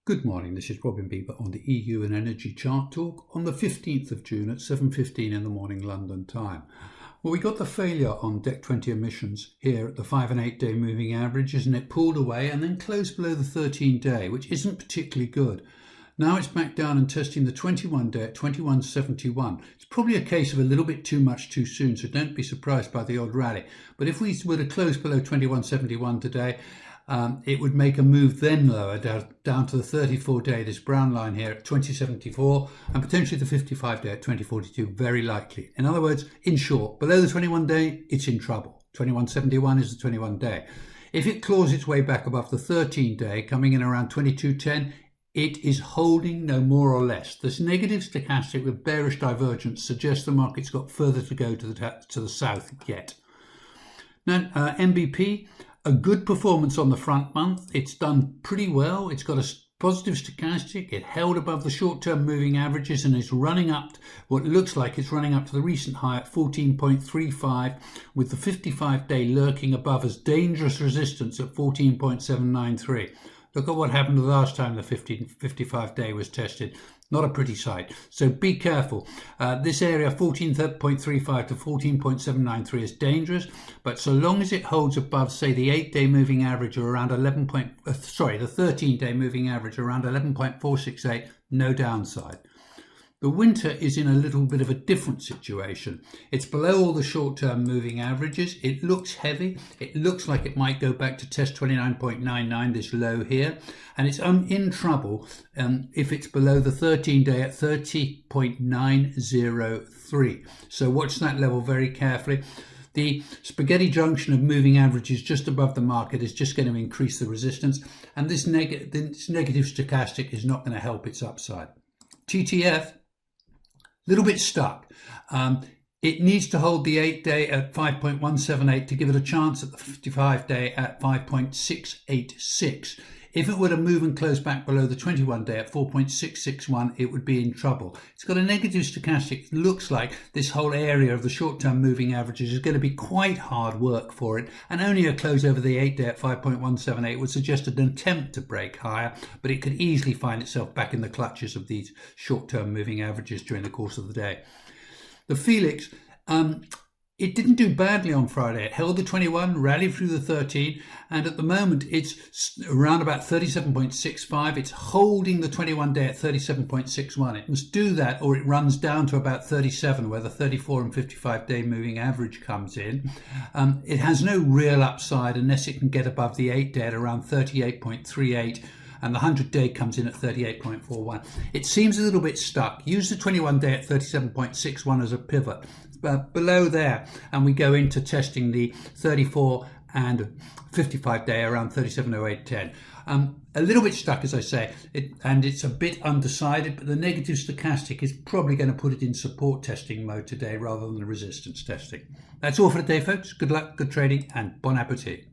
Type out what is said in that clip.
Good morning, this is Robin Bieber on the EU and Energy Chart Talk on the 15th of June at 7:15 in the morning London time. Well, we got the failure on DEC 20 emissions here at the 5 and 8 day moving averages, and it pulled away and then closed below the 13 day, which isn't particularly good. Now it's back down and testing the 21 day at 21.71. It's probably a case of a little bit too much too soon, so don't be surprised by the odd rally. But if we were to close below 21.71 today, it would make a move then lower down to the 34 day, this brown line here at 2074, and potentially the 55 day at 2042, very likely. In other words, in short, below the 21 day, it's in trouble. 2171 is the 21 day. If it claws its way back above the 13 day, coming in around 2210, it is holding no more or less. This negative stochastic with bearish divergence suggests the market's got further to go to the south yet. Now, MBP, a good performance on the front month. It's done pretty well. It's got a positive stochastic. It held above the short-term moving averages and is running up, what looks like it's running up to the recent high at 14.35, with the 55 day lurking above as dangerous resistance at 14.793. Look at what happened the last time the 55 day was tested. Not a pretty sight. So be careful. This area 14.35 to 14.793 is dangerous, but so long as it holds above, say, the 8 day moving average or around the 13 day moving average around 11.468, no downside. The winter is in a little bit of a different situation. It's below all the short-term moving averages. It looks heavy. It looks like it might go back to test 29.99, this low here. And it's in trouble if it's below the 13 day at 30.903. So watch that level very carefully. The spaghetti junction of moving averages just above the market is just going to increase the resistance. And this negative stochastic is not going to help its upside. TTF, little bit stuck. It needs to hold the 8 day at 5.178 to give it a chance at the 55 day at 5.686. If it were to move and close back below the 21 day at 4.661, it would be in trouble. It's got a negative stochastic. It looks like this whole area of the short-term moving averages is going to be quite hard work for it, and only a close over the 8 day at 5.178 would suggest an attempt to break higher, but it could easily find itself back in the clutches of these short-term moving averages during the course of the day. The Felix, it didn't do badly on Friday. It held the 21, rallied through the 13, and at the moment it's around about 37.65. It's holding the 21 day at 37.61. It must do that or it runs down to about 37, where the 34 and 55 day moving average comes in. It has no real upside unless it can get above the 8 day at around 38.38. and the 100 day comes in at 38.41. It seems a little bit stuck. Use the 21 day at 37.61 as a pivot. Below there, and we go into testing the 34 and 55 day around 37.0810. A little bit stuck, as I say, and it's a bit undecided, but the negative stochastic is probably going to put it in support testing mode today rather than the resistance testing. That's all for today, folks. Good luck, good trading, and bon appetit.